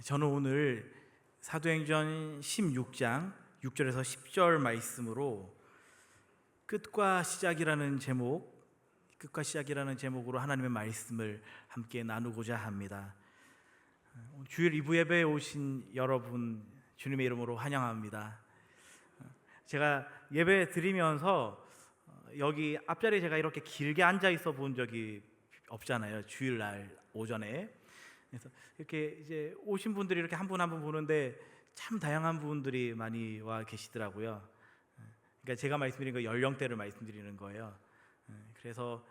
저는 오늘 사도행전 16장 6절에서 10절 말씀으로 끝과 시작이라는 제목으로 하나님의 말씀을 함께 나누고자 합니다. 주일 2부 예배에 오신 여러분 주님의 이름으로 환영합니다. 제가 예배 드리면서 여기 앞자리에 제가 이렇게 길게 앉아 있어 본 적이 없잖아요. 주일날 오전에. 그래서 이렇게 이제 오신 분들이 이렇게 한 분 한 분 보는데 참 다양한 분들이 많이 와 계시더라고요. 그러니까 제가 말씀드린 거 연령대를 말씀드리는 거예요. 그래서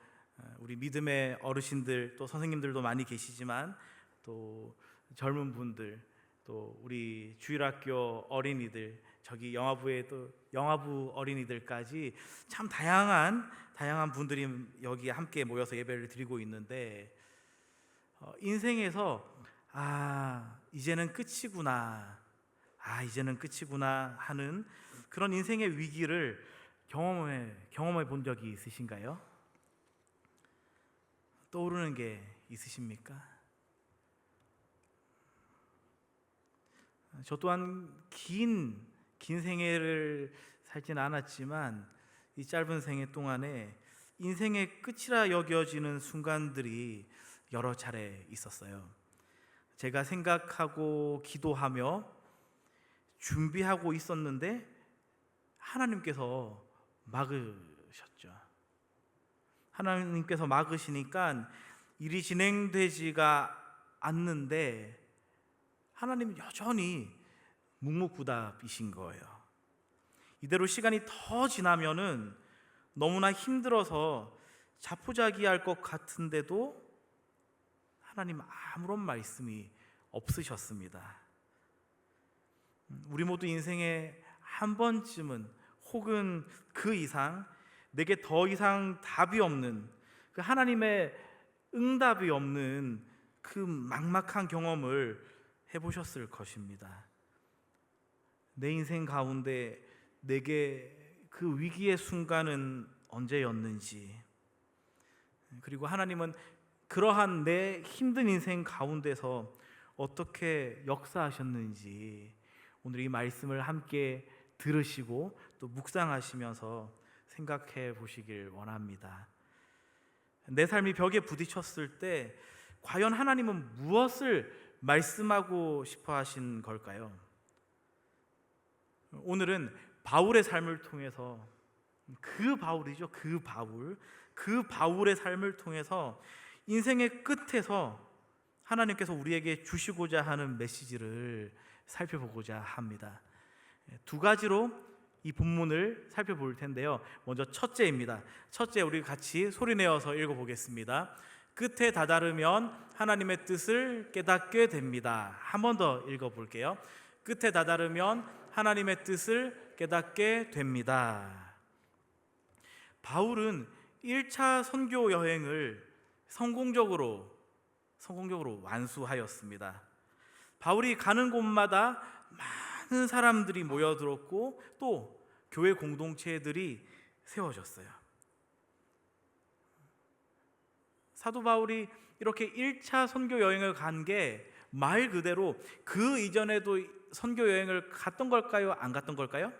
우리 믿음의 어르신들 또 선생님들도 많이 계시지만 또 젊은 분들 또 우리 주일학교 어린이들 저기 영화부에 또 영화부 어린이들까지 참 다양한 분들이 여기 함께 모여서 예배를 드리고 있는데 인생에서 이제는 끝이구나 하는 그런 인생의 위기를 경험해 본 적이 있으신가요? 떠오르는 게 있으십니까? 저 또한 긴 생애를 살지는 않았지만 이 짧은 생애 동안에 인생의 끝이라 여겨지는 순간들이 여러 차례 있었어요. 제가 생각하고 기도하며 준비하고 있었는데 하나님께서 막으셨죠. 하나님께서 막으시니까 일이 진행되지가 않는데 하나님은 여전히 묵묵부답이신 거예요. 이대로 시간이 더 지나면은 너무나 힘들어서 자포자기할 것 같은데도 하나님 아무런 말씀이 없으셨습니다. 우리 모두 인생에 한 번쯤은 혹은 그 이상 내게 더 이상 답이 없는 그 하나님의 응답이 없는 그 막막한 경험을 해보셨을 것입니다. 내 인생 가운데 내게 그 위기의 순간은 언제였는지, 그리고 하나님은 그러한 내 힘든 인생 가운데서 어떻게 역사하셨는지 오늘 이 말씀을 함께 들으시고 또 묵상하시면서 생각해 보시길 원합니다. 내 삶이 벽에 부딪혔을 때 과연 하나님은 무엇을 말씀하고 싶어 하신 걸까요? 오늘은 바울의 삶을 통해서 그 바울의 삶을 통해서 인생의 끝에서 하나님께서 우리에게 주시고자 하는 메시지를 살펴보고자 합니다. 두 가지로 이 본문을 살펴볼 텐데요. 먼저 첫째입니다. 첫째, 우리 같이 소리내어서 읽어보겠습니다. 끝에 다다르면 하나님의 뜻을 깨닫게 됩니다. 한 번 더 읽어볼게요. 끝에 다다르면 하나님의 뜻을 깨닫게 됩니다. 바울은 1차 선교 여행을 성공적으로 완수하였습니다. 바울이 가는 곳마다 많은 사람들이 모여들었고 또 교회 공동체들이 세워졌어요. 사도 바울이 이렇게 1차 선교 여행을 간 게 말 그대로 그 이전에도 선교 여행을 갔던 걸까요? 안 갔던 걸까요?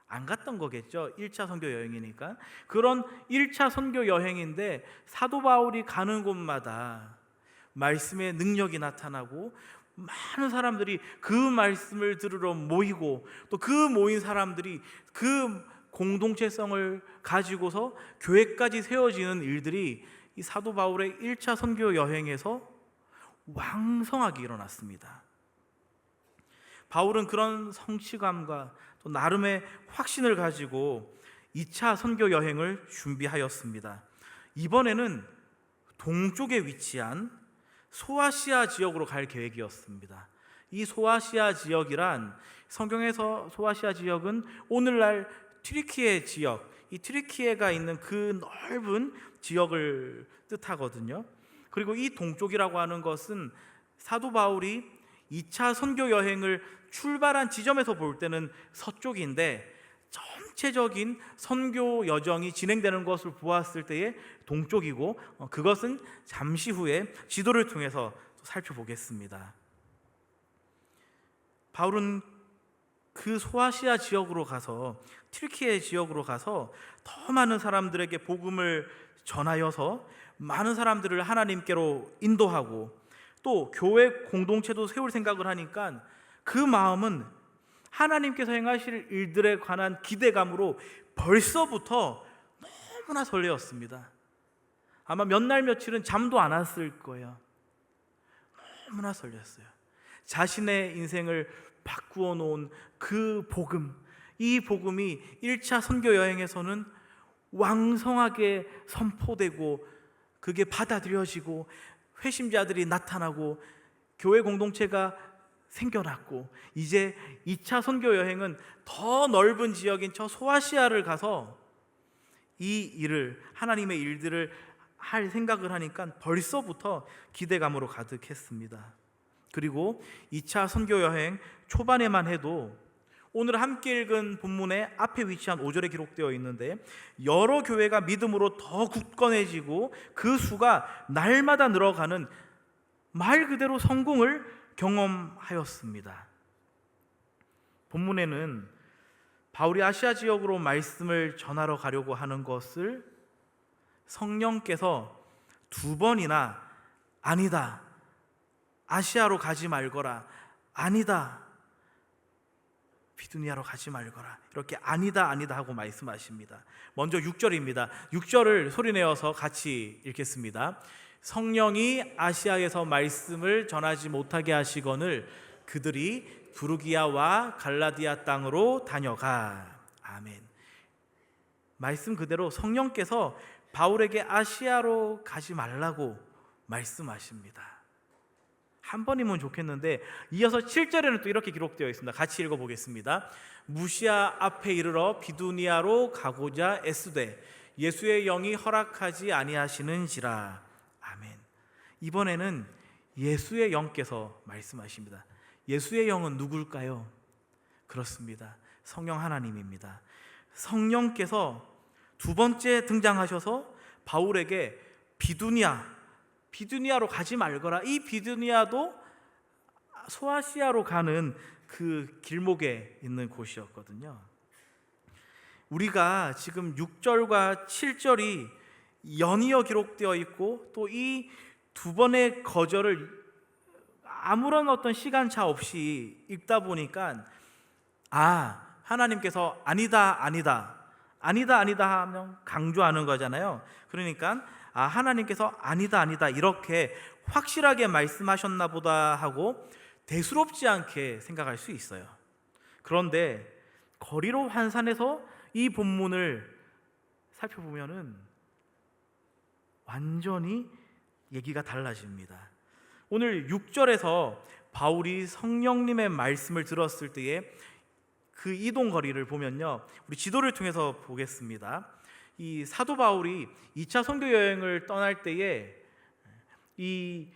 안 갔던 거겠죠. 1차 선교 여행이니까. 그런 1차 선교 여행인데 사도 바울이 가는 곳마다 말씀의 능력이 나타나고 많은 사람들이 그 말씀을 들으러 모이고 또 그 모인 사람들이 그 공동체성을 가지고서 교회까지 세워지는 일들이 이 사도 바울의 1차 선교 여행에서 왕성하게 일어났습니다. 바울은 그런 성취감과 또 나름의 확신을 가지고 2차 선교 여행을 준비하였습니다. 이번에는 동쪽에 위치한 소아시아 지역으로 갈 계획이었습니다. 이 소아시아 지역이란, 성경에서 소아시아 지역은 오늘날 튀르키예 지역, 이 튀르키예가 있는 그 넓은 지역을 뜻하거든요. 그리고 이 동쪽이라고 하는 것은 사도 바울이 2차 선교 여행을 출발한 지점에서 볼 때는 서쪽인데 전체적인 선교 여정이 진행되는 것을 보았을 때의 동쪽이고, 그것은 잠시 후에 지도를 통해서 살펴보겠습니다. 바울은 그 소아시아 지역으로 가서, 튀르키예 지역으로 가서 더 많은 사람들에게 복음을 전하여서 많은 사람들을 하나님께로 인도하고, 또 교회 공동체도 세울 생각을 하니까 그 마음은 하나님께서 행하실 일들에 관한 기대감으로 벌써부터 너무나 설레었습니다. 아마 몇 날 며칠은 잠도 안 왔을 거예요. 너무나 설렜어요. 자신의 인생을 바꾸어 놓은 그 복음, 이 복음이 1차 선교 여행에서는 왕성하게 선포되고, 그게 받아들여지고, 회심자들이 나타나고, 교회 공동체가 생겨났고, 이제 2차 선교 여행은 더 넓은 지역인 저 소아시아를 가서 이 일을, 하나님의 일들을 할 생각을 하니까 벌써부터 기대감으로 가득했습니다. 그리고 2차 선교 여행 초반에만 해도 오늘 함께 읽은 본문의 앞에 위치한 5절에 기록되어 있는데, 여러 교회가 믿음으로 더 굳건해지고 그 수가 날마다 늘어가는 말 그대로 성공을 경험하였습니다. 본문에는 바울이 아시아 지역으로 말씀을 전하러 가려고 하는 것을 성령께서 2번이나 아니다, 아시아로 가지 말거라, 아니다, 비두니아로 가지 말거라, 이렇게 아니다 아니다 하고 말씀하십니다. 먼저 6절입니다. 6절을 소리내어서 같이 읽겠습니다. 성령이 아시아에서 말씀을 전하지 못하게 하시거늘 그들이 부르기아와 갈라디아 땅으로 다녀가. 아멘. 말씀 그대로 성령께서 바울에게 아시아로 가지 말라고 말씀하십니다. 한 번이면 좋겠는데 이어서 7절에는 또 이렇게 기록되어 있습니다. 같이 읽어보겠습니다. 무시아 앞에 이르러 비두니아로 가고자 애쓰되 예수의 영이 허락하지 아니하시는지라. 아멘. 이번에는 예수의 영께서 말씀하십니다. 예수의 영은 누굴까요? 그렇습니다. 성령 하나님입니다. 성령께서 2번째 등장하셔서 바울에게 비두니아로 가지 말거라. 이 비두니아도 소아시아로 가는 그 길목에 있는 곳이었거든요. 우리가 지금 6절과 7절이 연이어 기록되어 있고, 또 이 2번의 거절을 아무런 어떤 시간차 없이 읽다 보니까, 하나님께서 아니다 하면 강조하는 거잖아요. 그러니까 하나님께서 아니다 이렇게 확실하게 말씀하셨나 보다 하고 대수롭지 않게 생각할 수 있어요. 그런데 거리로 환산해서 이 본문을 살펴보면은 완전히 얘기가 달라집니다. 오늘 6절에서 바울이 성령님의 말씀을 들었을 때에 그 이동 거리를 보면요, 우리 지도를 통해서 보겠습니다. 이 사도 바울이 2차 선교 여행을 떠날 때에 이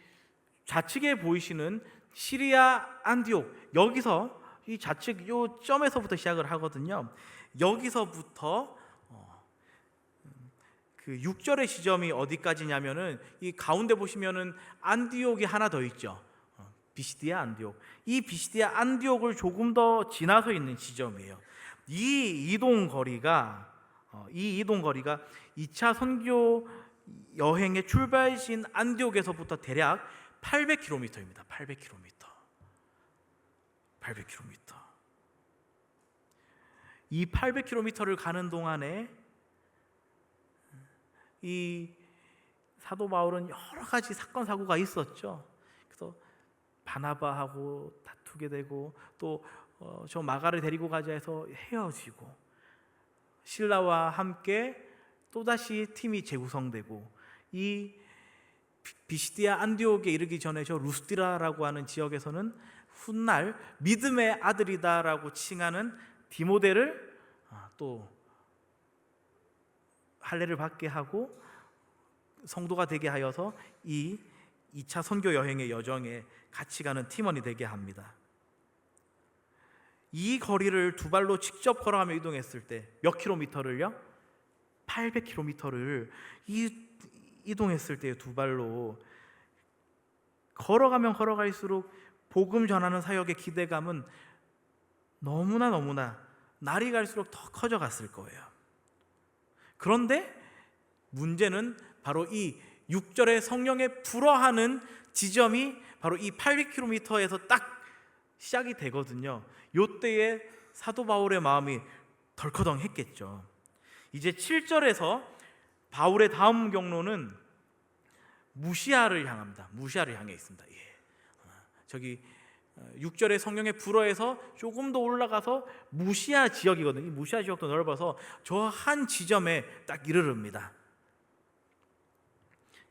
좌측에 보이시는 시리아 안디옥, 여기서 이 좌측 요 점에서부터 시작을 하거든요. 여기서부터 그 6절의 지점이 어디까지냐면은 이 가운데 보시면은 안디옥이 하나 더 있죠. 비시디아 안디옥. 이 비시디아 안디옥을 조금 더 지나서 있는 지점이에요. 이 이동 거리가 2차 선교 여행의 출발지인 안디옥에서부터 대략 800km입니다. 800km. 이 800km를 가는 동안에 이 사도 바울은 여러 가지 사건 사고가 있었죠. 그래서 바나바하고 다투게 되고, 또 저 마가를 데리고 가자 해서 헤어지고, 실라와 함께 또다시 팀이 재구성되고, 이 비시디아 안디옥에 이르기 전에 저 루스디라라고 하는 지역에서는 훗날 믿음의 아들이다라고 칭하는 디모데를 또 할례를 받게 하고 성도가 되게 하여서 이 2차 선교 여행의 여정에 같이 가는 팀원이 되게 합니다. 이 거리를 2발로 직접 걸어가며 이동했을 때 몇 킬로미터를요? 800km를 이동했을 때 2발로 걸어가면 걸어갈수록 복음 전하는 사역의 기대감은 너무나 날이 갈수록 더 커져갔을 거예요. 그런데 문제는 바로 이 6절의 성령의 불어하는 지점이 바로 이 800km에서 딱 시작이 되거든요. 요때에 사도 바울의 마음이 덜커덩 했겠죠. 이제 7절에서 바울의 다음 경로는 무시아를 향합니다. 무시아를 향해 있습니다. 저기 6절의 성령의 불어에서 조금 더 올라가서 무시아 지역이거든요. 무시아 지역도 넓어서 저 한 지점에 딱 이르릅니다.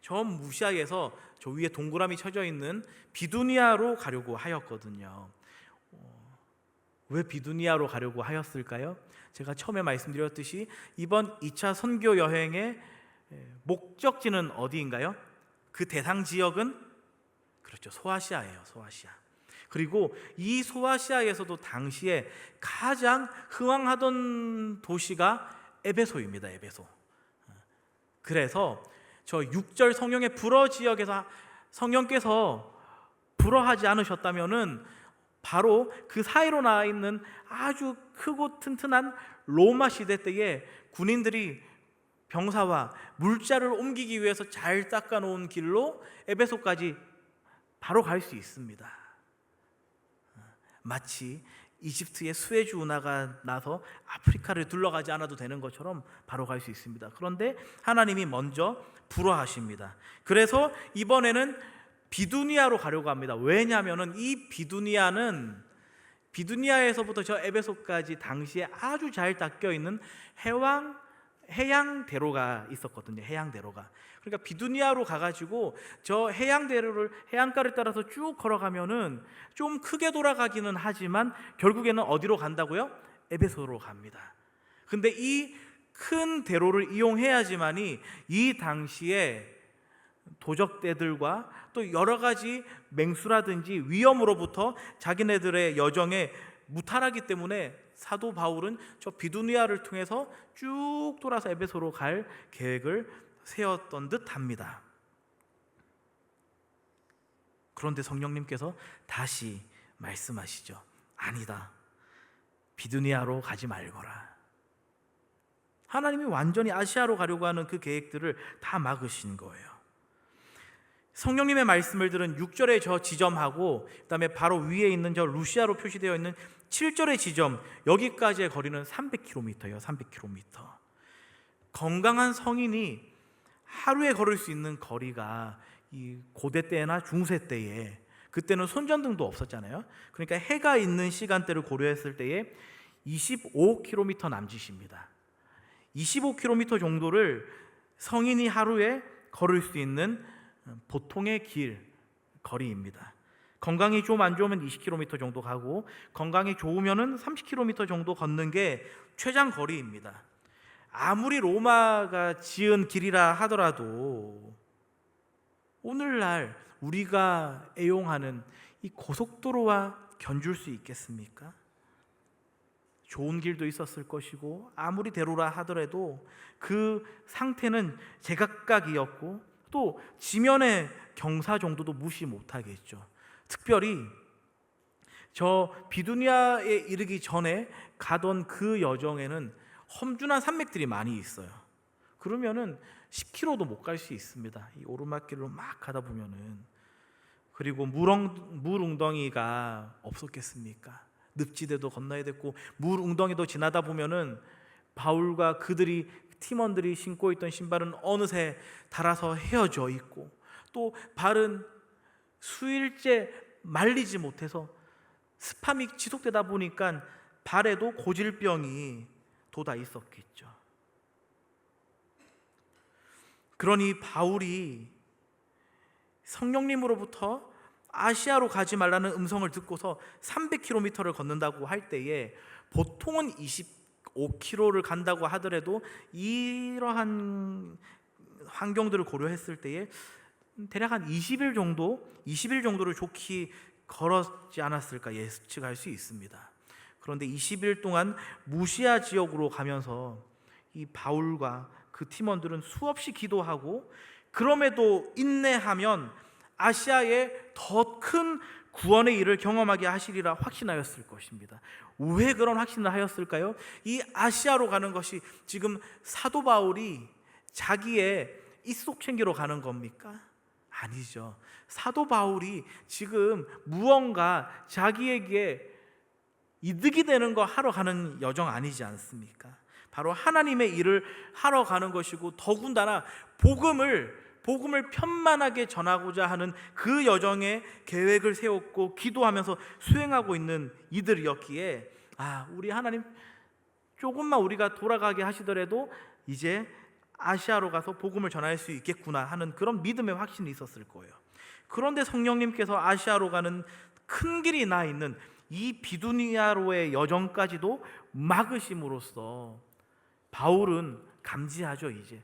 저 무시아에서 저 위에 동그라미 쳐져 있는 비두니아로 가려고 하였거든요. 왜 비두니아로 가려고 하였을까요? 제가 처음에 말씀드렸듯이 이번 2차 선교 여행의 목적지는 어디인가요? 그 대상 지역은 그렇죠, 소아시아예요. 소아시아. 그리고 이 소아시아에서도 당시에 가장 흥왕하던 도시가 에베소입니다. 에베소. 그래서 저 6절 성령의 불어 지역에서 성령께서 불어하지 않으셨다면은 바로 그 사이로 나와 있는 아주 크고 튼튼한 로마 시대 때에 군인들이 병사와 물자를 옮기기 위해서 잘 닦아놓은 길로 에베소까지 바로 갈 수 있습니다. 마치 이집트의 수에즈 운하가 나서 아프리카를 둘러가지 않아도 되는 것처럼 바로 갈 수 있습니다. 그런데 하나님이 먼저 불어하십니다. 그래서 이번에는 비두니아로 가려고 합니다. 왜냐하면 이 비두니아에서부터 저 에베소까지 당시에 아주 잘 닦여 있는 해양대로가 있었거든요. 해양대로가. 그러니까 비두니아로 가가지고 저 해양대로를 해안가를 따라서 쭉 걸어가면은 좀 크게 돌아가기는 하지만 결국에는 어디로 간다고요? 에베소로 갑니다. 근데 이 큰 대로를 이용해야지만이 이 당시에 도적대들과 또 여러 가지 맹수라든지 위험으로부터 자기네들의 여정에 무탈하기 때문에 사도 바울은 저 비두니아를 통해서 쭉 돌아서 에베소로 갈 계획을 세웠던 듯 합니다. 그런데 성령님께서 다시 말씀하시죠. 아니다. 비두니아로 가지 말거라. 하나님이 완전히 아시아로 가려고 하는 그 계획들을 다 막으신 거예요. 성령님의 말씀을 들은 6절의 저 지점하고 그다음에 바로 위에 있는 저 루시아로 표시되어 있는 7절의 지점, 여기까지의 거리는 300km예요. 300km. 건강한 성인이 하루에 걸을 수 있는 거리가 이 고대 때나 중세 때에, 그때는 손전등도 없었잖아요. 그러니까 해가 있는 시간대를 고려했을 때에 25km 남짓입니다. 25km 정도를 성인이 하루에 걸을 수 있는 보통의 거리입니다. 건강이 좀 안 좋으면 20km 정도 가고 건강이 좋으면 30km 정도 걷는 게 최장 거리입니다. 아무리 로마가 지은 길이라 하더라도 오늘날 우리가 애용하는 이 고속도로와 견줄 수 있겠습니까? 좋은 길도 있었을 것이고 아무리 대로라 하더라도 그 상태는 제각각이었고 또 지면의 경사 정도도 무시 못하겠죠. 특별히 저 비두니아에 이르기 전에 가던 그 여정에는 험준한 산맥들이 많이 있어요. 그러면은 10km도 못 갈 수 있습니다. 이 오르막길로 막 가다 보면은. 그리고 물 웅덩이가 없었겠습니까? 늪지대도 건너야 됐고 물 웅덩이도 지나다 보면은 바울과 그들이 팀원들이 신고 있던 신발은 어느새 닳아서 헤어져 있고 또 발은 수일째 말리지 못해서 습함이 지속되다 보니까 발에도 고질병이 돋아 있었겠죠. 그러니 바울이 성령님으로부터 아시아로 가지 말라는 음성을 듣고서 300km를 걷는다고 할 때에 보통은 25km를 간다고 하더라도 이러한 환경들을 고려했을 때에 대략 한 20일 정도를 좋게 걸었지 않았을까 예측할 수 있습니다. 그런데 20일 동안 무시아 지역으로 가면서 이 바울과 그 팀원들은 수없이 기도하고 그럼에도 인내하면 아시아에 더 큰 구원의 일을 경험하게 하시리라 확신하였을 것입니다. 왜 그런 확신을 하였을까요? 이 아시아로 가는 것이 지금 사도 바울이 자기의 입속 챙기러 가는 겁니까? 아니죠. 사도 바울이 지금 무언가 자기에게 이득이 되는 거 하러 가는 여정 아니지 않습니까? 바로 하나님의 일을 하러 가는 것이고, 더군다나 복음을 편만하게 전하고자 하는 그 여정에 계획을 세웠고 기도하면서 수행하고 있는 이들이었기에, 우리 하나님 조금만 우리가 돌아가게 하시더라도 이제 아시아로 가서 복음을 전할 수 있겠구나 하는 그런 믿음의 확신이 있었을 거예요. 그런데 성령님께서 아시아로 가는 큰 길이 나 있는 이 비두니아로의 여정까지도 막으심으로써 바울은 감지하죠. 이제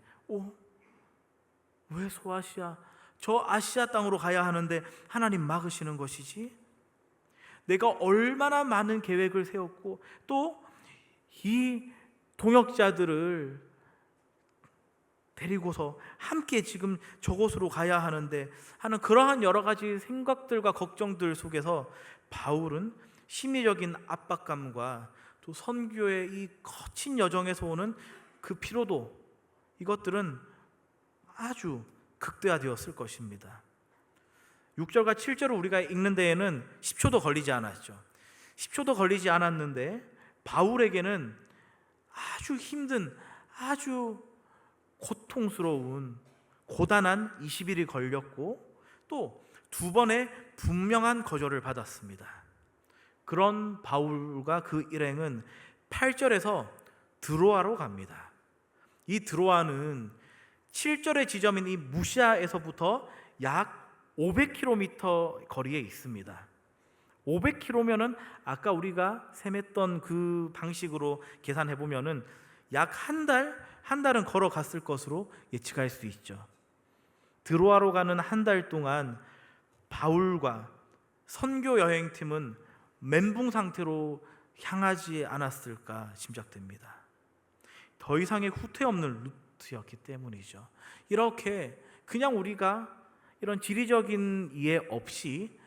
왜 소아시아, 저 아시아 땅으로 가야 하는데 하나님 막으시는 것이지? 내가 얼마나 많은 계획을 세웠고 또 이 동역자들을 데리고서 함께 지금 저곳으로 가야 하는데 하는 그러한 여러 가지 생각들과 걱정들 속에서 바울은 심리적인 압박감과 또 선교의 이 거친 여정에서 오는 그 피로도, 이것들은 아주 극대화되었을 것입니다. 6절과 7절을 우리가 읽는 데에는 10초도 걸리지 않았죠. 10초도 걸리지 않았는데 바울에게는 아주 힘든, 아주 고통스러운 고단한 20일이 걸렸고 또 2번의 분명한 거절을 받았습니다. 그런 바울과 그 일행은 8절에서 드로아로 갑니다. 이 드로아는 7절의 지점인 이 무시아에서부터 약 500km 거리에 있습니다. 500km면은 아까 우리가 셈했던 그 방식으로 계산해 보면은 약 한 달은 걸어갔을 것으로 예측할 수 있죠. 드로아로 가는 한 달 동안 바울과 선교 여행팀은 멘붕 상태로 향하지 않았을까 짐작됩니다. 더 이상의 후퇴 없는 루트였기 때문이죠. 이렇게 그냥 우리가 이런 지리적인 이해 없이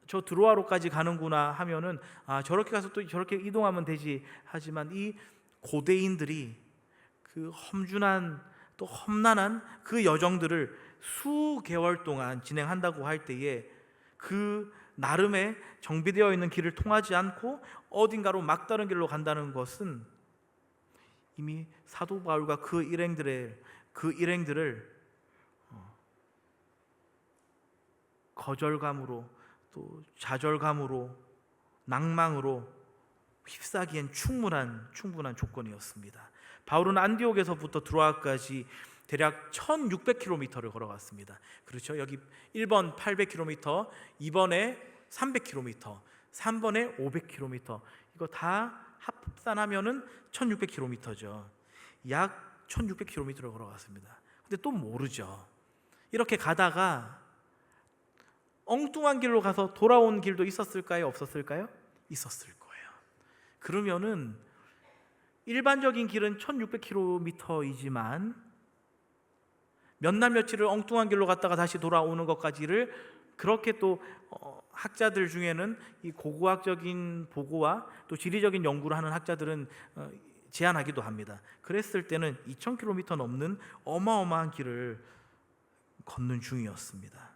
저 드로아로까지 가는구나 하면은 저렇게 가서 또 저렇게 이동하면 되지 하지만, 이 고대인들이 그 험준한 또 험난한 그 여정들을 수개월 동안 진행한다고 할 때에 그 나름의 정비되어 있는 길을 통하지 않고 어딘가로 막다른 길로 간다는 것은 이미 사도 바울과 그 일행들을 거절감으로 또 좌절감으로 낭망으로 휩싸기엔 충분한 조건이었습니다. 바울은 안디옥에서부터 드로아까지 대략 1600km를 걸어갔습니다. 그렇죠? 여기 1번 800km, 2번에 300km, 3번에 500km, 이거 다 합산하면은 1600km죠. 약 1600km를 걸어갔습니다. 근데 또 모르죠. 이렇게 가다가 엉뚱한 길로 가서 돌아온 길도 있었을까요? 없었을까요? 있었을 거예요. 그러면은 일반적인 길은 1600km이지만 몇 날 며칠을 엉뚱한 길로 갔다가 다시 돌아오는 것까지를 그렇게 또 학자들 중에는 이 고고학적인 보고와 또 지리적인 연구를 하는 학자들은 제안하기도 합니다. 그랬을 때는 2000km 넘는 어마어마한 길을 걷는 중이었습니다.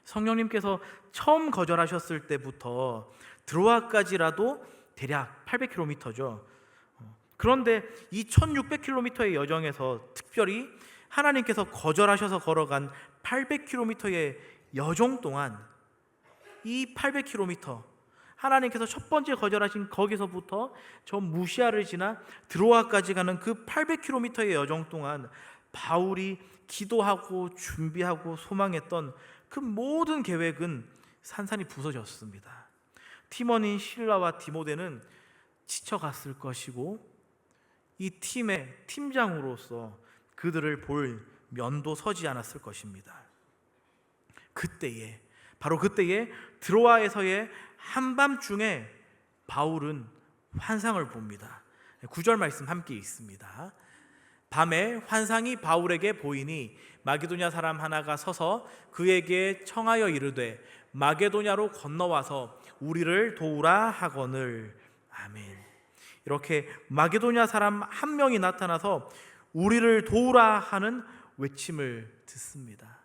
성령님께서 처음 거절하셨을 때부터 드로아까지라도 대략 800km죠. 그런데 이 1600km의 여정에서 특별히 하나님께서 거절하셔서 걸어간 800km의 여정 동안 이 800km, 하나님께서 첫 번째 거절하신 거기서부터 저 무시아를 지나 드로아까지 가는 그 800km의 여정 동안 바울이 기도하고 준비하고 소망했던 그 모든 계획은 산산이 부서졌습니다. 팀원인 실라와 디모데는 지쳐갔을 것이고 이 팀의 팀장으로서 그들을 볼 면도 서지 않았을 것입니다. 바로 그때에 드로아에서의 한밤중에 바울은 환상을 봅니다. 9절 말씀 함께 있습니다. 밤에 환상이 바울에게 보이니 마게도냐 사람 하나가 서서 그에게 청하여 이르되 마게도냐로 건너와서 우리를 도우라 하거늘. 아멘. 이렇게 마게도냐 사람 한 명이 나타나서 우리를 도우라 하는 외침을 듣습니다.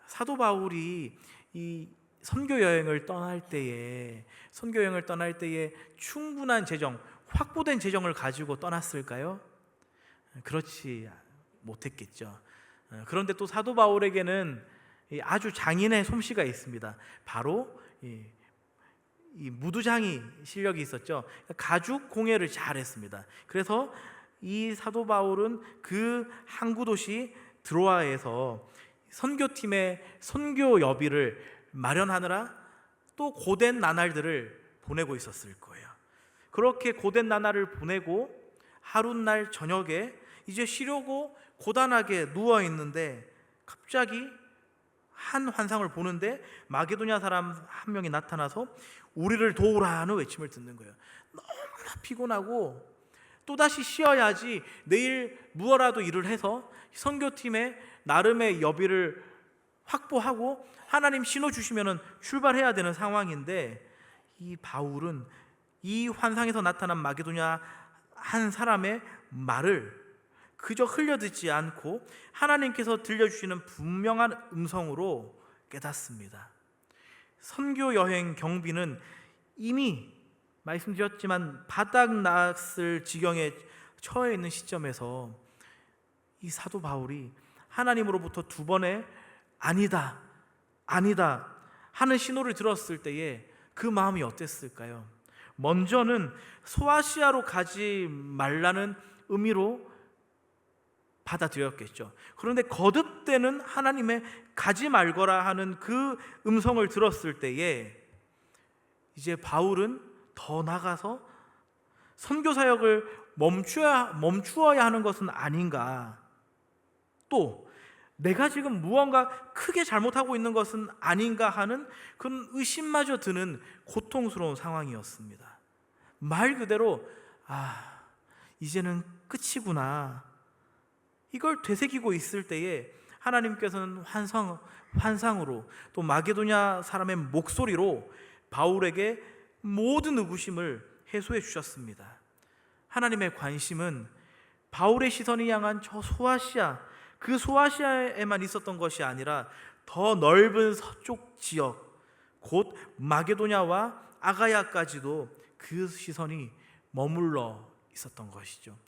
사도 바울이 이 선교 여행을 떠날 때에 충분한 재정, 확보된 재정을 가지고 떠났을까요? 그렇지 못했겠죠. 그런데 또 사도 바울에게는 아주 장인의 솜씨가 있습니다. 바로 이 무두장이 실력이 있었죠. 가죽 공예를 잘했습니다. 그래서 이 사도 바울은 그 항구 도시 드로아에서 선교팀의 선교 여비를 마련하느라 또 고된 나날들을 보내고 있었을 거예요. 그렇게 고된 나날을 보내고 하룻날 저녁에 이제 쉬려고 고단하게 누워 있는데 갑자기 한 환상을 보는데 마게도냐 사람 한 명이 나타나서 우리를 도우라 하는 외침을 듣는 거예요. 너무나 피곤하고 또다시 쉬어야지 내일 무엇라도 일을 해서 선교팀의 나름의 여비를 확보하고 하나님 신호 주시면 출발해야 되는 상황인데, 이 바울은 이 환상에서 나타난 마게도냐 한 사람의 말을 그저 흘려듣지 않고 하나님께서 들려주시는 분명한 음성으로 깨닫습니다. 선교 여행 경비는 이미 말씀드렸지만 바닥났을 지경에 처해 있는 시점에서 이 사도 바울이 하나님으로부터 두 번의 아니다, 아니다 하는 신호를 들었을 때에 그 마음이 어땠을까요? 먼저는 소아시아로 가지 말라는 의미로 받아들였겠죠. 그런데 거듭되는 하나님의 가지 말거라 하는 그 음성을 들었을 때에 이제 바울은 더 나가서 선교 사역을 멈추어야 하는 것은 아닌가, 또 내가 지금 무언가 크게 잘못하고 있는 것은 아닌가 하는 그런 의심마저 드는 고통스러운 상황이었습니다. 말 그대로 이제는 끝이구나, 이걸 되새기고 있을 때에 하나님께서는 환상으로 또 마게도냐 사람의 목소리로 바울에게 모든 의구심을 해소해 주셨습니다. 하나님의 관심은 바울의 시선이 향한 저 소아시아, 그 소아시아에만 있었던 것이 아니라 더 넓은 서쪽 지역, 곧 마게도냐와 아가야까지도 그 시선이 머물러 있었던 것이죠.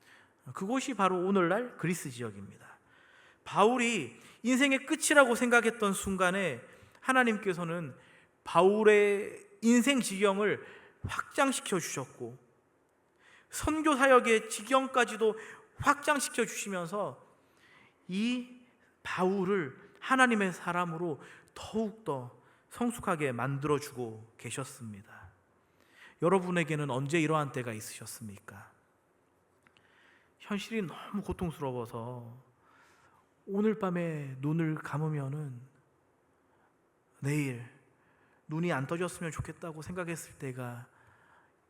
그곳이 바로 오늘날 그리스 지역입니다. 바울이 인생의 끝이라고 생각했던 순간에 하나님께서는 바울의 인생 지경을 확장시켜 주셨고 선교 사역의 지경까지도 확장시켜 주시면서 이 바울을 하나님의 사람으로 더욱더 성숙하게 만들어주고 계셨습니다. 여러분에게는 언제 이러한 때가 있으셨습니까? 현실이 너무 고통스러워서 오늘 밤에 눈을 감으면은 내일 눈이 안 떠졌으면 좋겠다고 생각했을 때가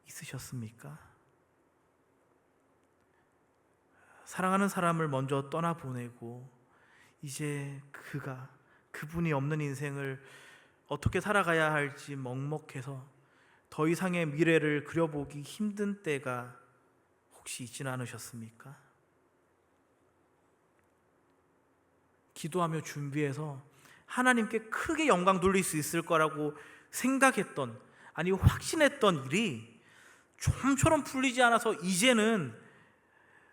있으셨습니까? 사랑하는 사람을 먼저 떠나보내고 이제 그분이 없는 인생을 어떻게 살아가야 할지 먹먹해서 더 이상의 미래를 그려보기 힘든 때가 혹시 있지는 않으셨습니까? 기도하며 준비해서 하나님께 크게 영광 돌릴 수 있을 거라고 생각했던, 아니 확신했던 일이 좀처럼 풀리지 않아서 이제는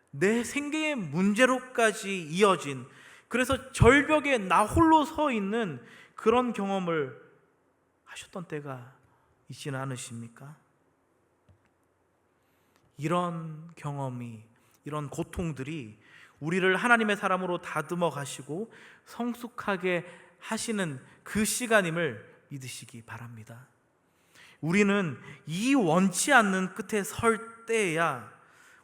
내 생계의 문제로까지 이어진, 그래서 절벽에 나 홀로 서 있는 그런 경험을 하셨던 때가 있지는 않으십니까? 이런 경험이, 이런 고통들이 우리를 하나님의 사람으로 다듬어 가시고 성숙하게 하시는 그 시간임을 믿으시기 바랍니다. 우리는 이 원치 않는 끝에 설 때에야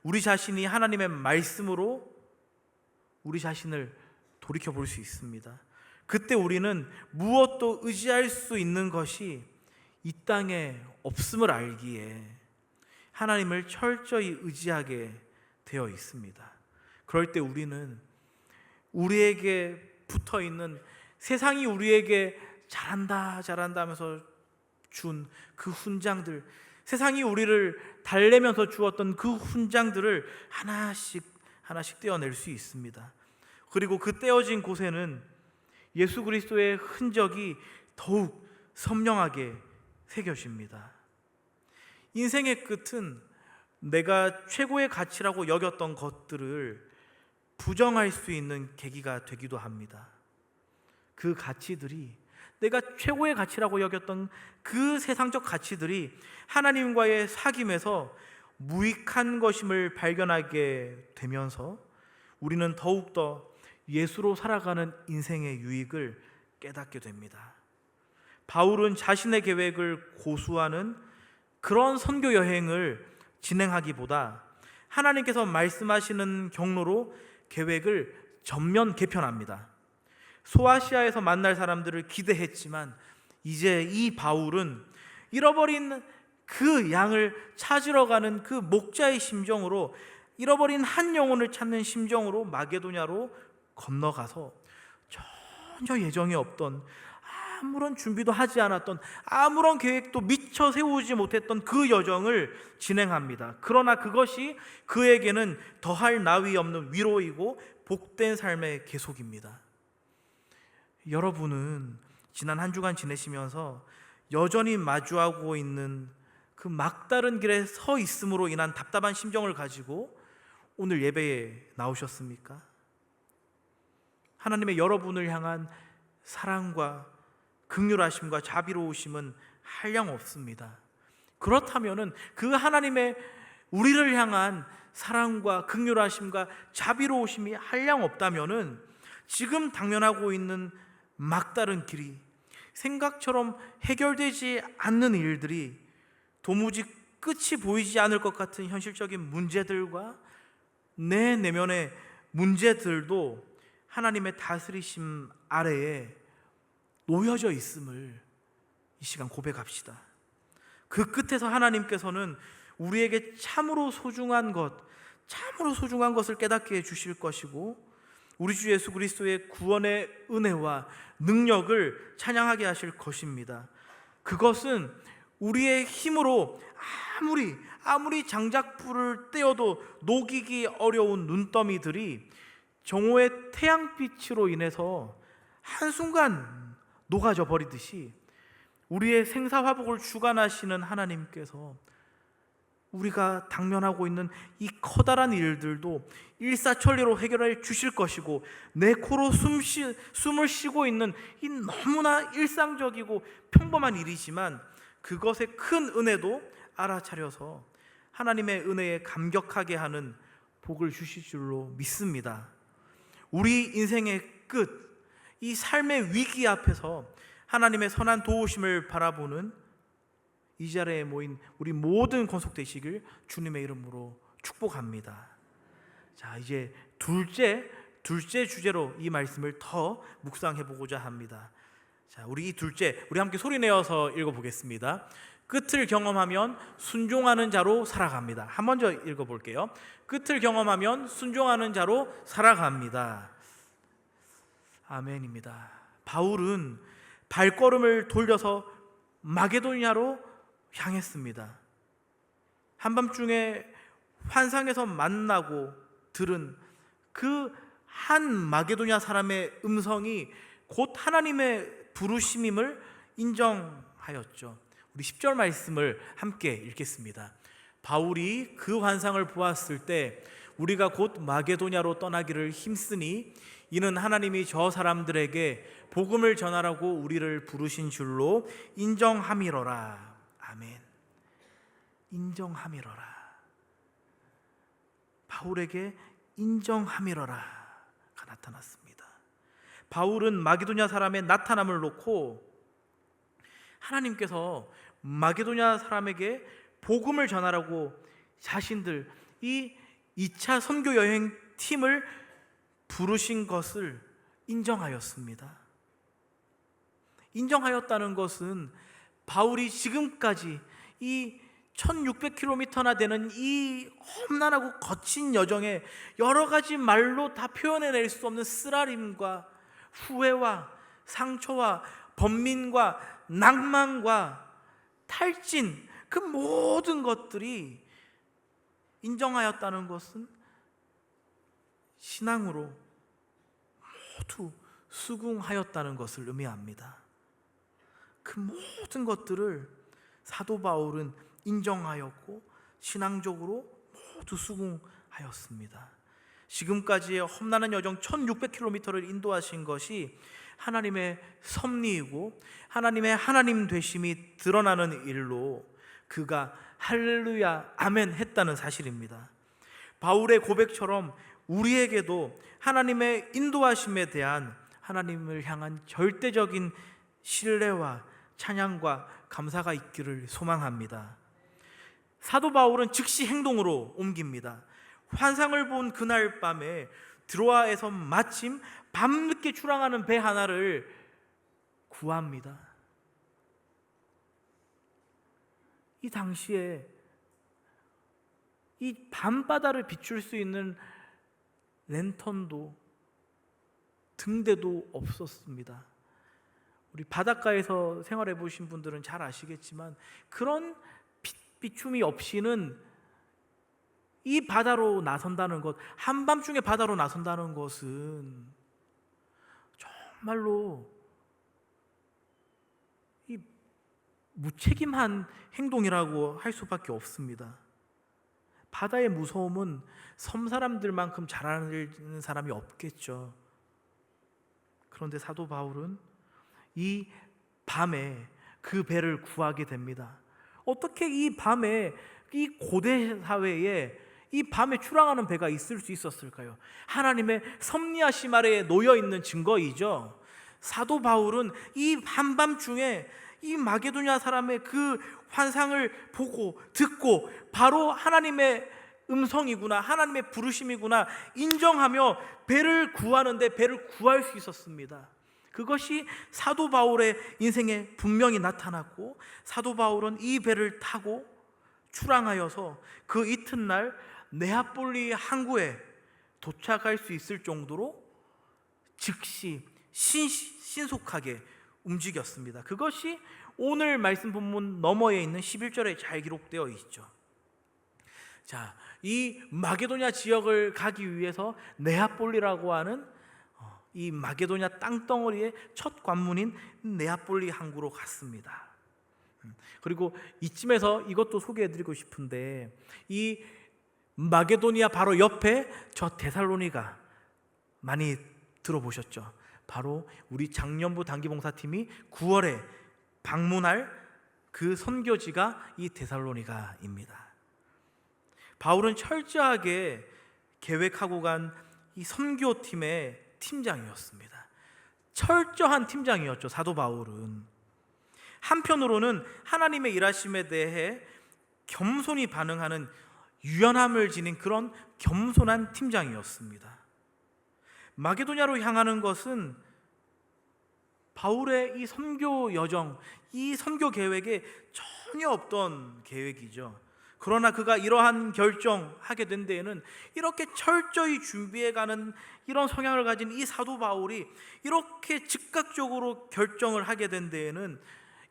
우리 자신이 하나님의 말씀으로 우리 자신을 돌이켜볼 수 있습니다. 그때 우리는 무엇도 의지할 수 있는 것이 이 땅에 없음을 알기에 하나님을 철저히 의지하게 되어 있습니다. 그럴 때 우리는 우리에게 붙어 있는, 세상이 우리에게 잘한다 잘한다 하면서 준 그 훈장들, 세상이 우리를 달래면서 주었던 그 훈장들을 하나씩 하나씩 떼어낼 수 있습니다. 그리고 그 떼어진 곳에는 예수 그리스도의 흔적이 더욱 선명하게 새겨집니다. 인생의 끝은 내가 최고의 가치라고 여겼던 것들을 부정할 수 있는 계기가 되기도 합니다. 그 가치들이, 내가 최고의 가치라고 여겼던 그 세상적 가치들이 하나님과의 사귐에서 무익한 것임을 발견하게 되면서 우리는 더욱더 예수로 살아가는 인생의 유익을 깨닫게 됩니다. 바울은 자신의 계획을 고수하는 그런 선교 여행을 진행하기보다 하나님께서 말씀하시는 경로로 계획을 전면 개편합니다. 소아시아에서 만날 사람들을 기대했지만 이제 이 바울은 잃어버린 그 양을 찾으러 가는 그 목자의 심정으로, 잃어버린 한 영혼을 찾는 심정으로 마게도냐로 건너가서 전혀 예정이 없던, 아무런 준비도 하지 않았던, 아무런 계획도 미처 세우지 못했던 그 여정을 진행합니다. 그러나 그것이 그에게는 더할 나위 없는 위로이고 복된 삶의 계속입니다. 여러분은 지난 한 주간 지내시면서 여전히 마주하고 있는 그 막다른 길에 서 있음으로 인한 답답한 심정을 가지고 오늘 예배에 나오셨습니까? 하나님의 여러분을 향한 사랑과 긍휼하심과 자비로우심은 한량 없습니다. 그렇다면은 그 하나님의 우리를 향한 사랑과 긍휼하심과 자비로우심이 한량 없다면은 지금 당면하고 있는 막다른 길이, 생각처럼 해결되지 않는 일들이, 도무지 끝이 보이지 않을 것 같은 현실적인 문제들과 내 내면의 문제들도 하나님의 다스리심 아래에 놓여져 있음을 이 시간 고백합시다. 그 끝에서 하나님께서는 우리에게 참으로 소중한 것을 깨닫게 해주실 것이고, 우리 주 예수 그리스도의 구원의 은혜와 능력을 찬양하게 하실 것입니다. 그것은 우리의 힘으로 아무리 장작불을 떼어도 녹이기 어려운 눈더미들이 정오의 태양빛으로 인해서 한순간 녹아져 버리듯이 우리의 생사화복을 주관하시는 하나님께서 우리가 당면하고 있는 이 커다란 일들도 일사천리로 해결해 주실 것이고, 내 코로 숨을 쉬고 있는 이 너무나 일상적이고 평범한 일이지만 그것의 큰 은혜도 알아차려서 하나님의 은혜에 감격하게 하는 복을 주실 줄로 믿습니다. 우리 인생의 끝, 이 삶의 위기 앞에서 하나님의 선한 도우심을 바라보는 이 자리에 모인 우리 모든 권속되시길 주님의 이름으로 축복합니다. 자, 이제 둘째 주제로 이 말씀을 더 묵상해 보고자 합니다. 자, 우리 이 둘째, 우리 함께 소리 내어서 읽어보겠습니다. 끝을 경험하면 순종하는 자로 살아갑니다. 한 번 더 읽어볼게요. 끝을 경험하면 순종하는 자로 살아갑니다. 아멘입니다. 바울은 발걸음을 돌려서 마게도냐로 향했습니다. 한밤중에 환상에서 만나고 들은 그 한 마게도냐 사람의 음성이 곧 하나님의 부르심임을 인정하였죠. 우리 10절 말씀을 함께 읽겠습니다. 바울이 그 환상을 보았을 때 우리가 곧 마게도냐로 떠나기를 힘쓰니 이는 하나님이 저 사람들에게 복음을 전하라고 우리를 부르신 줄로 인정함이로라. 아멘. 인정함이로라. 바울에게 인정함이로라가 나타났습니다. 바울은 마게도냐 사람의 나타남을 놓고 하나님께서 마게도냐 사람에게 복음을 전하라고 자신들 이 2차 선교 여행 팀을 부르신 것을 인정하였습니다. 인정하였다는 것은 바울이 지금까지 이 1600km나 되는 이 험난하고 거친 여정에 여러 가지 말로 다 표현해낼 수 없는 쓰라림과 후회와 상처와 번민과 낭만과 탈진, 그 모든 것들이 인정하였다는 것은 신앙으로 모두 수긍하였다는 것을 의미합니다. 그 모든 것들을 사도 바울은 인정하였고 신앙적으로 모두 수긍하였습니다. 지금까지의 험난한 여정 1600km를 인도하신 것이 하나님의 섭리이고 하나님의 하나님 되심이 드러나는 일로 그가 할렐루야 아멘 했다는 사실입니다. 바울의 고백처럼 우리에게도 하나님의 인도하심에 대한 하나님을 향한 절대적인 신뢰와 찬양과 감사가 있기를 소망합니다. 사도 바울은 즉시 행동으로 옮깁니다. 환상을 본 그날 밤에 드로아에서 마침 밤늦게 출항하는 배 하나를 구합니다. 이 당시에 이 밤바다를 비출 수 있는 랜턴도 등대도 없었습니다. 우리 바닷가에서 생활해 보신 분들은 잘 아시겠지만 그런 비춤이 없이는 이 바다로 나선다는 것, 한밤중에 바다로 나선다는 것은 정말로 이 무책임한 행동이라고 할 수밖에 없습니다. 바다의 무서움은 섬 사람들만큼 잘 아는 사람이 없겠죠. 그런데 사도 바울은 이 밤에 그 배를 구하게 됩니다. 어떻게 이 밤에, 이 고대 사회에 이 밤에 출항하는 배가 있을 수 있었을까요? 하나님의 섭리하심 아래에 놓여 있는 증거이죠. 사도 바울은 이 한밤중에 이 마게도냐 사람의 그 환상을 보고 듣고 바로 하나님의 음성이구나, 하나님의 부르심이구나 인정하며 배를 구하는데 배를 구할 수 있었습니다. 그것이 사도 바울의 인생에 분명히 나타났고, 사도 바울은 이 배를 타고 출항하여서 그 이튿날 네아폴리 항구에 도착할 수 있을 정도로 즉시 신속하게 움직였습니다. 그것이 오늘 말씀 본문 너머에 있는 11절에 잘 기록되어 있죠. 자, 이 마게도냐 지역을 가기 위해서 네아폴리라고 하는 이 마게도냐 땅덩어리의 첫 관문인 네아폴리 항구로 갔습니다. 그리고 이쯤에서 이것도 소개해드리고 싶은데, 이 마게도니아 바로 옆에 저 데살로니가 많이 들어보셨죠? 바로 우리 작년부 단기봉사팀이 9월에 방문할 그 선교지가 이 데살로니가입니다. 바울은 철저하게 계획하고 간 이 선교팀의 팀장이었습니다. 철저한 팀장이었죠, 사도 바울은. 한편으로는 하나님의 일하심에 대해 겸손히 반응하는 유연함을 지닌 그런 겸손한 팀장이었습니다. 마게도냐로 향하는 것은 바울의 이 선교 여정, 이 선교 계획에 전혀 없던 계획이죠. 그러나 그가 이러한 결정하게 된 데에는 이렇게 철저히 준비해가는 이런 성향을 가진 이 사도 바울이 이렇게 즉각적으로 결정을 하게 된 데에는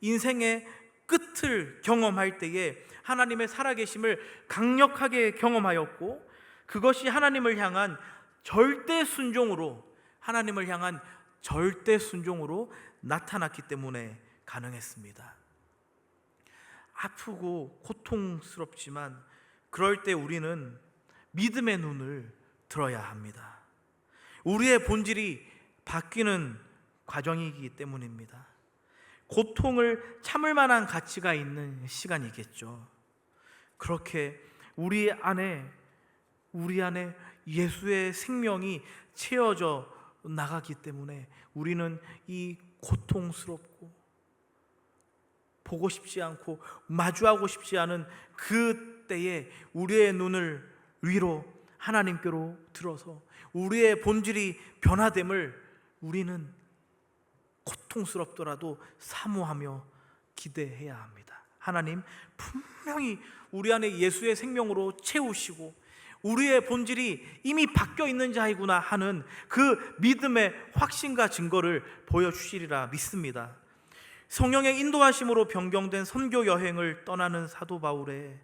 인생의 끝을 경험할 때에 하나님의 살아계심을 강력하게 경험하였고, 그것이 하나님을 향한 절대 순종으로, 하나님을 향한 절대 순종으로 나타났기 때문에 가능했습니다. 아프고 고통스럽지만 그럴 때 우리는 믿음의 눈을 들어야 합니다. 우리의 본질이 바뀌는 과정이기 때문입니다. 고통을 참을 만한 가치가 있는 시간이겠죠. 그렇게 우리 안에 예수의 생명이 채워져 나가기 때문에 우리는 이 고통스럽고 보고 싶지 않고 마주하고 싶지 않은 그 때에 우리의 눈을 위로 하나님께로 들어서 우리의 본질이 변화됨을 우리는 고통스럽더라도 사모하며 기대해야 합니다. 하나님 분명히 우리 안에 예수의 생명으로 채우시고 우리의 본질이 이미 바뀌어 있는 자이구나 하는 그 믿음의 확신과 증거를 보여주시리라 믿습니다. 성령의 인도하심으로 변경된 선교 여행을 떠나는 사도 바울의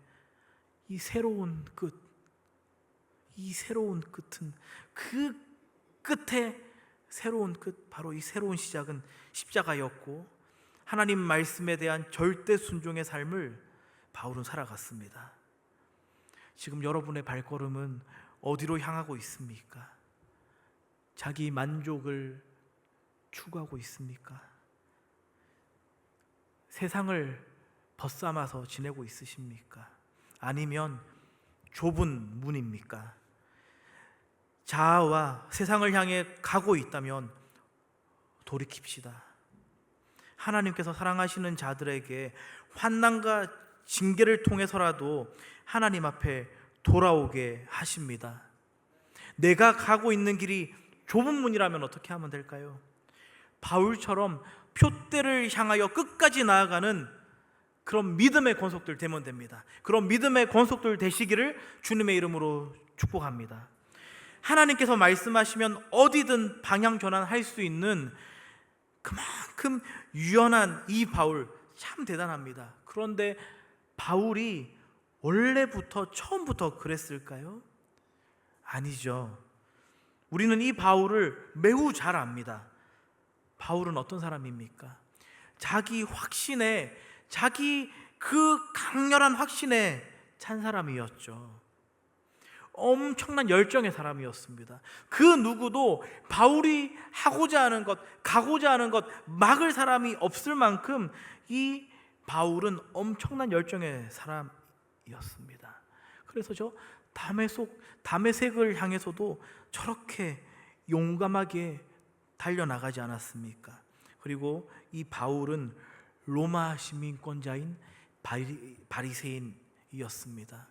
이 새로운 끝, 이 새로운 끝은 그 끝에 새로운 끝, 바로 이 새로운 시작은 십자가였고 하나님 말씀에 대한 절대 순종의 삶을 바울은 살아갔습니다. 지금 여러분의 발걸음은 어디로 향하고 있습니까? 자기 만족을 추구하고 있습니까? 세상을 벗삼아서 지내고 있으십니까? 아니면 좁은 문입니까? 자아와 세상을 향해 가고 있다면 돌이킵시다. 하나님께서 사랑하시는 자들에게 환난과 징계를 통해서라도 하나님 앞에 돌아오게 하십니다. 내가 가고 있는 길이 좁은 문이라면 어떻게 하면 될까요? 바울처럼 표대를 향하여 끝까지 나아가는 그런 믿음의 권속들 되면 됩니다. 그런 믿음의 권속들 되시기를 주님의 이름으로 축복합니다. 하나님께서 말씀하시면 어디든 방향 전환할 수 있는 그만큼 유연한 이 바울 참 대단합니다. 그런데 바울이 원래부터 처음부터 그랬을까요? 아니죠. 우리는 이 바울을 매우 잘 압니다. 바울은 어떤 사람입니까? 자기 확신에, 자기 그 강렬한 확신에 찬 사람이었죠. 엄청난 열정의 사람이었습니다. 그 누구도 바울이 하고자 하는 것, 가고자 하는 것 막을 사람이 없을 만큼 이 바울은 엄청난 열정의 사람이었습니다. 그래서 저 다메섹을 향해서도 저렇게 용감하게 달려나가지 않았습니까? 그리고 이 바울은 로마 시민권자인 바리새인이었습니다.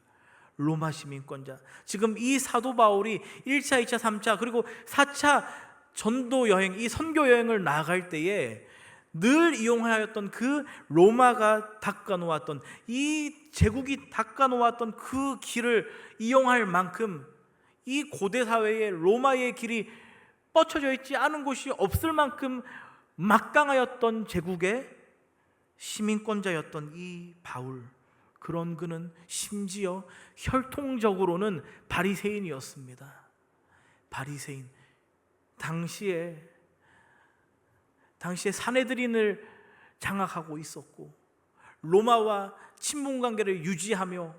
로마 시민권자. 지금 이 사도 바울이 1차, 2차, 3차 그리고 4차 전도 여행, 이 선교 여행을 나갈 때에 늘 이용하였던 그 로마가 닦아놓았던, 이 제국이 닦아놓았던 그 길을 이용할 만큼 이 고대 사회에 로마의 길이 뻗쳐져 있지 않은 곳이 없을 만큼 막강하였던 제국의 시민권자였던 이 바울, 그런 그는 심지어 혈통적으로는 바리새인이었습니다. 바리새인. 당시에 사내들인을 장악하고 있었고 로마와 친분 관계를 유지하며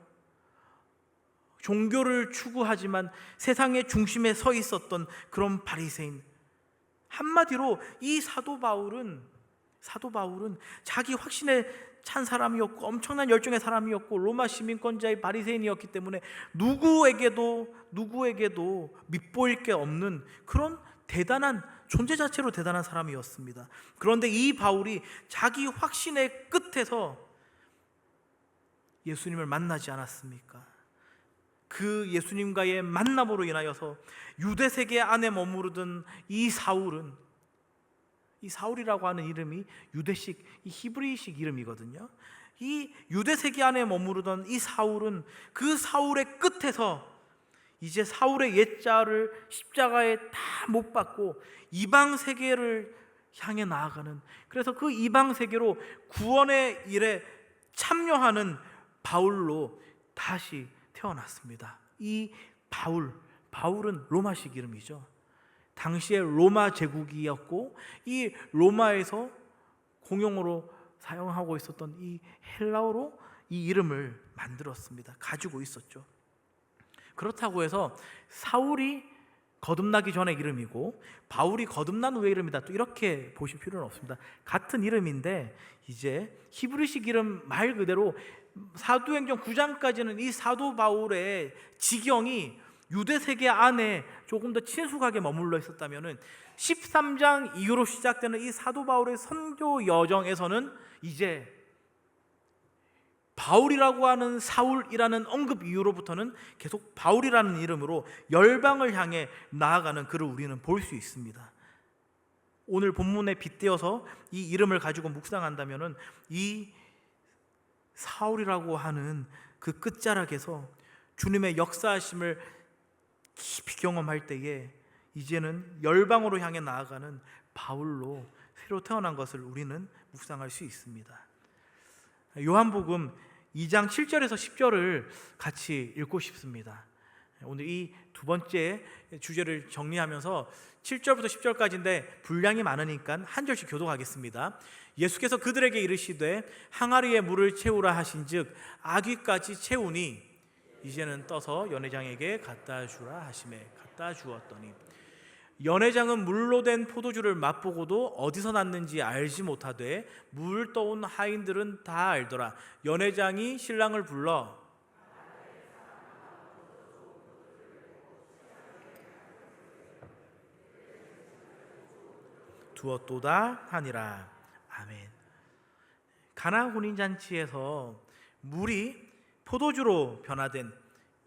종교를 추구하지만 세상의 중심에 서 있었던 그런 바리새인. 한마디로 이 사도 바울은 자기 확신에 찬 사람이었고 엄청난 열정의 사람이었고 로마 시민권자의 바리새인이었기 때문에 누구에게도 밉보일 게 없는 그런 대단한 존재 자체로 대단한 사람이었습니다. 그런데 이 바울이 자기 확신의 끝에서 예수님을 만나지 않았습니까? 그 예수님과의 만남으로 인하여서 유대 세계 안에 머무르던 이 사울이라고 하는 이름이 유대식, 이 히브리식 이름이거든요. 이 유대 세계 안에 머무르던 이 사울은 그 사울의 끝에서 이제 사울의 옛자를 십자가에 다 못 박고 이방 세계를 향해 나아가는, 그래서 그 이방 세계로 구원의 일에 참여하는 바울로 다시 태어났습니다. 이 바울은 로마식 이름이죠. 당시에 로마 제국이었고 이 로마에서 공용어로 사용하고 있었던 이 헬라어로 이 이름을 만들었습니다. 가지고 있었죠. 그렇다고 해서 사울이 거듭나기 전의 이름이고 바울이 거듭난 후의 이름이다, 또 이렇게 보실 필요는 없습니다. 같은 이름인데 이제 히브리식 이름 말 그대로 사도행전 9장까지는 이 사도 바울의 지경이 유대 세계 안에 조금 더 친숙하게 머물러 있었다면은 13장 이후로 시작되는 이 사도 바울의 선교 여정에서는 이제 바울이라고 하는 사울이라는 언급 이후로부터는 계속 바울이라는 이름으로 열방을 향해 나아가는 그를 우리는 볼 수 있습니다. 오늘 본문에 빗대어서 이 이름을 가지고 묵상한다면은 이 사울이라고 하는 그 끝자락에서 주님의 역사하심을 깊이 경험할 때에 이제는 열방으로 향해 나아가는 바울로 새로 태어난 것을 우리는 묵상할 수 있습니다. 요한복음 2장 7절에서 10절을 같이 읽고 싶습니다. 오늘 이 두 번째 주제를 정리하면서 7절부터 10절까지인데 분량이 많으니까 한 절씩 교독하겠습니다. 예수께서 그들에게 이르시되 항아리에 물을 채우라 하신즉 아귀까지 채우니 이제는 떠서 연회장에게 갖다 주라 하시매 갖다 주었더니 연회장은 물로 된 포도주를 맛보고도 어디서 났는지 알지 못하되 물 떠온 하인들은 다 알더라. 연회장이 신랑을 불러 두었도다 하니라. 아멘. 가나 혼인잔치에서 물이 포도주로 변화된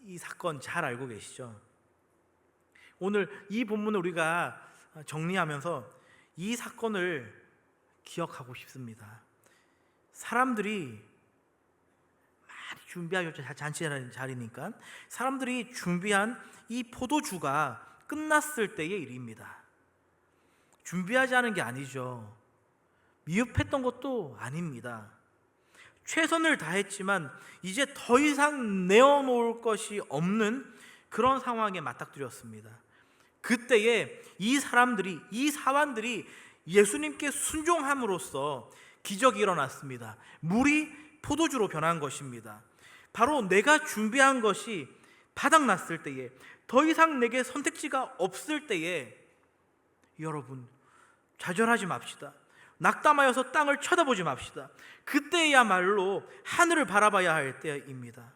이 사건 잘 알고 계시죠? 오늘 이 본문을 우리가 정리하면서 이 사건을 기억하고 싶습니다. 사람들이 많이 준비하셨죠. 잔치 자리니까. 사람들이 준비한 이 포도주가 끝났을 때의 일입니다. 준비하지 않은 게 아니죠. 미흡했던 것도 아닙니다. 최선을 다했지만 이제 더 이상 내어놓을 것이 없는 그런 상황에 맞닥뜨렸습니다. 그때에 이 사람들이, 이 사환들이 예수님께 순종함으로써 기적이 일어났습니다. 물이 포도주로 변한 것입니다. 바로 내가 준비한 것이 바닥났을 때에, 더 이상 내게 선택지가 없을 때에 여러분 좌절하지 맙시다. 낙담하여서 땅을 쳐다보지 맙시다. 그때야말로 하늘을 바라봐야 할 때입니다.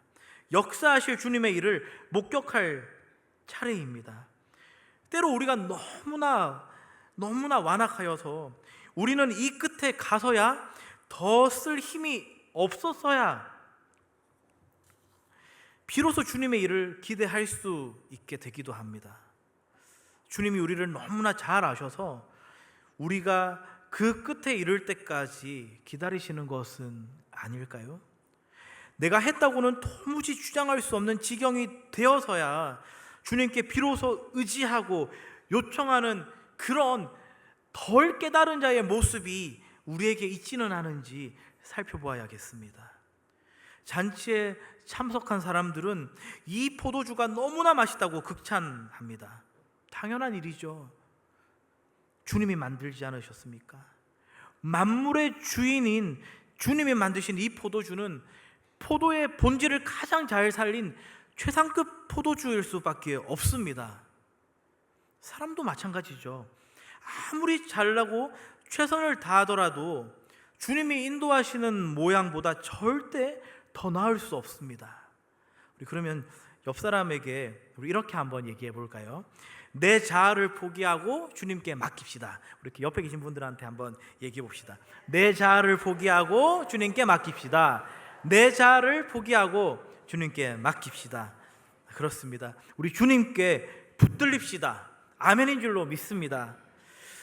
역사하실 주님의 일을 목격할 차례입니다. 때로 우리가 너무나 완악하여서 우리는 이 끝에 가서야 더 쓸 힘이 없었어야 비로소 주님의 일을 기대할 수 있게 되기도 합니다. 주님이 우리를 너무나 잘 아셔서 우리가 그 끝에 이를 때까지 기다리시는 것은 아닐까요? 내가 했다고는 도무지 주장할 수 없는 지경이 되어서야 주님께 비로소 의지하고 요청하는 그런 덜 깨달은 자의 모습이 우리에게 있지는 않은지 살펴보아야겠습니다. 잔치에 참석한 사람들은 이 포도주가 너무나 맛있다고 극찬합니다. 당연한 일이죠. 주님이 만들지 않으셨습니까? 만물의 주인인 주님이 만드신 이 포도주는 포도의 본질을 가장 잘 살린 최상급 포도주일 수밖에 없습니다. 사람도 마찬가지죠. 아무리 잘나고 최선을 다하더라도 주님이 인도하시는 모양보다 절대 더 나을 수 없습니다. 우리 그러면 옆 사람에게 우리 이렇게 한번 얘기해 볼까요? 내 자아를 포기하고 주님께 맡깁시다. 이렇게 옆에 계신 분들한테 한번 얘기해 봅시다. 내 자아를 포기하고 주님께 맡깁시다. 내 자아를 포기하고 주님께 맡깁시다. 그렇습니다. 우리 주님께 붙들립시다. 아멘인 줄로 믿습니다.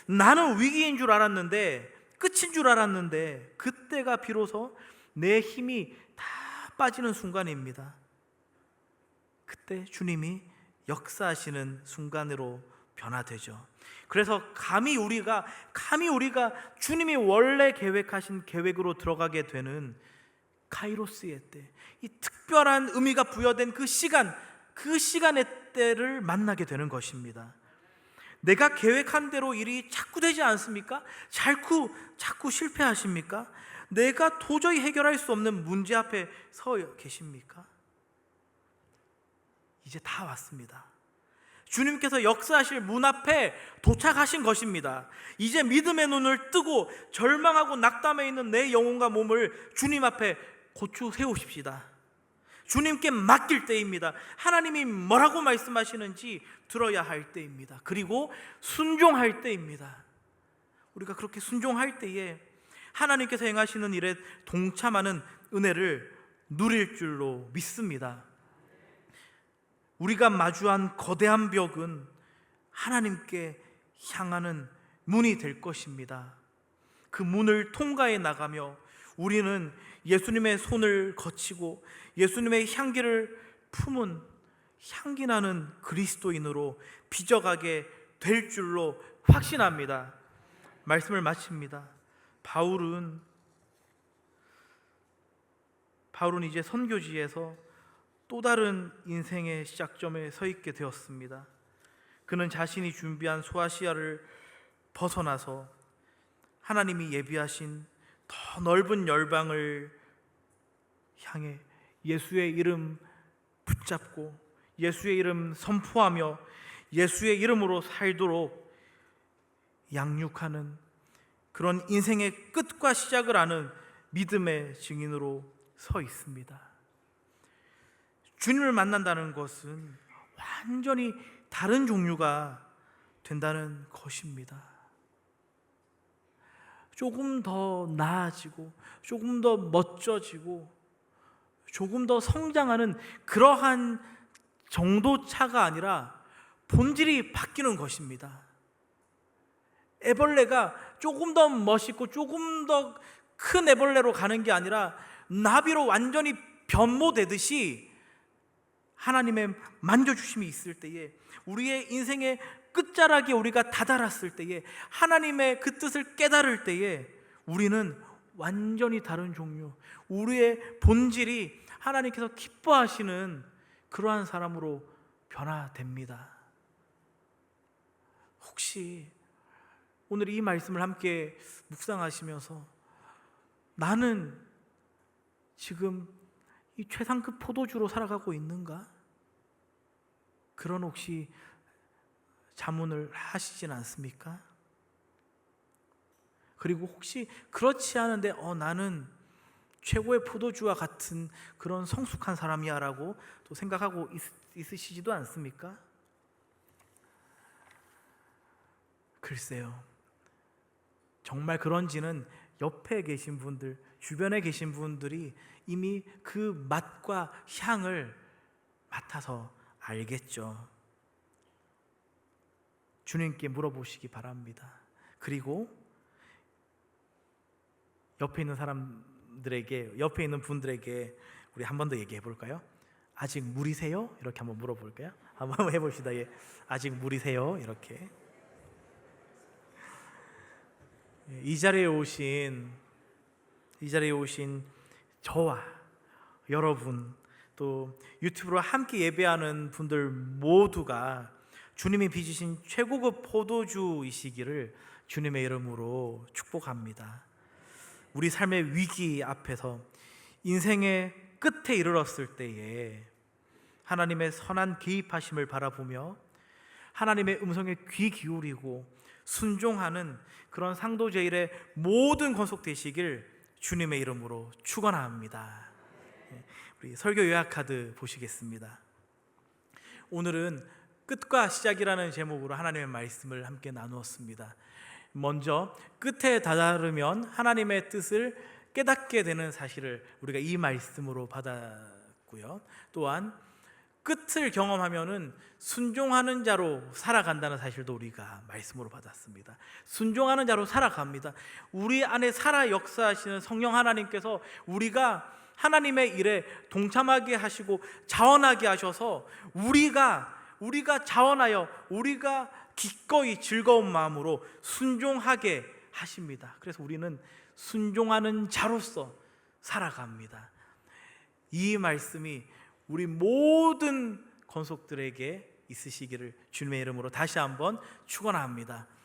나는 위기인 줄 알았는데, 끝인 줄 알았는데, 그때가 비로소 내 힘이 다 빠지는 순간입니다. 그때 주님이 역사하시는 순간으로 변화되죠. 그래서 감히 우리가 주님이 원래 계획하신 계획으로 들어가게 되는 카이로스의 때, 이 특별한 의미가 부여된 그 시간의 때를 만나게 되는 것입니다. 내가 계획한 대로 일이 자꾸 되지 않습니까? 자꾸 실패하십니까? 내가 도저히 해결할 수 없는 문제 앞에 서 계십니까? 이제 다 왔습니다. 주님께서 역사하실 문 앞에 도착하신 것입니다. 이제 믿음의 눈을 뜨고 절망하고 낙담해 있는 내 영혼과 몸을 주님 앞에 고추 세우십시다. 주님께 맡길 때입니다. 하나님이 뭐라고 말씀하시는지 들어야 할 때입니다. 그리고 순종할 때입니다. 우리가 그렇게 순종할 때에 하나님께서 행하시는 일에 동참하는 은혜를 누릴 줄로 믿습니다. 우리가 마주한 거대한 벽은 하나님께 향하는 문이 될 것입니다. 그 문을 통과해 나가며 우리는 예수님의 손을 거치고 예수님의 향기를 품은 향기나는 그리스도인으로 빚어가게 될 줄로 확신합니다. 말씀을 마칩니다. 바울은 이제 선교지에서 또 다른 인생의 시작점에 서 있게 되었습니다. 그는 자신이 준비한 소아시아를 벗어나서 하나님이 예비하신 더 넓은 열방을 향해 예수의 이름 붙잡고 예수의 이름 선포하며 예수의 이름으로 살도록 양육하는 그런 인생의 끝과 시작을 아는 믿음의 증인으로 서 있습니다. 주님을 만난다는 것은 완전히 다른 종류가 된다는 것입니다. 조금 더 나아지고 조금 더 멋져지고 조금 더 성장하는 그러한 정도 차가 아니라 본질이 바뀌는 것입니다. 애벌레가 조금 더 멋있고 조금 더 큰 애벌레로 가는 게 아니라 나비로 완전히 변모되듯이 하나님의 만져주심이 있을 때에, 우리의 인생의 끝자락에 우리가 다다랐을 때에, 하나님의 그 뜻을 깨달을 때에 우리는 완전히 다른 종류, 우리의 본질이 하나님께서 기뻐하시는 그러한 사람으로 변화됩니다. 혹시 오늘 이 말씀을 함께 묵상하시면서 나는 지금 이 최상급 포도주로 살아가고 있는가? 그런 혹시 자문을 하시진 않습니까? 그리고 혹시 그렇지 않은데 나는 최고의 포도주와 같은 그런 성숙한 사람이야 라고 또 생각하고 있으시지도 않습니까? 글쎄요, 정말 그런지는 옆에 계신 분들, 주변에 계신 분들이 이미 그 맛과 향을 맡아서 알겠죠. 주님께 물어보시기 바랍니다. 그리고 옆에 있는 분들에게 우리 한 번 더 얘기해 볼까요? 아직 물이세요? 이렇게 한번 물어볼까요? 한번 해봅시다. 예. 아직 물이세요? 이렇게. 이 자리에 오신 저와 여러분, 또 유튜브로 함께 예배하는 분들 모두가 주님이 빚으신 최고급 포도주이시기를 주님의 이름으로 축복합니다. 우리 삶의 위기 앞에서 인생의 끝에 이르렀을 때에 하나님의 선한 개입하심을 바라보며 하나님의 음성에 귀 기울이고 순종하는 그런 상도제일의 모든 권속되시길 주님의 이름으로 축원합니다. 우리 설교 요약 카드 보시겠습니다. 오늘은 끝과 시작이라는 제목으로 하나님의 말씀을 함께 나누었습니다. 먼저 끝에 다다르면 하나님의 뜻을 깨닫게 되는 사실을 우리가 이 말씀으로 받았고요. 또한 끝을 경험하면은 순종하는 자로 살아간다는 사실도 우리가 말씀으로 받았습니다. 순종하는 자로 살아갑니다. 우리 안에 살아 역사하시는 성령 하나님께서 우리가 하나님의 일에 동참하게 하시고 자원하게 하셔서 우리가 자원하여 우리가 기꺼이 즐거운 마음으로 순종하게 하십니다. 그래서 우리는 순종하는 자로서 살아갑니다. 이 말씀이 우리 모든 권속들에게 있으시기를 주님의 이름으로 다시 한번 축원합니다.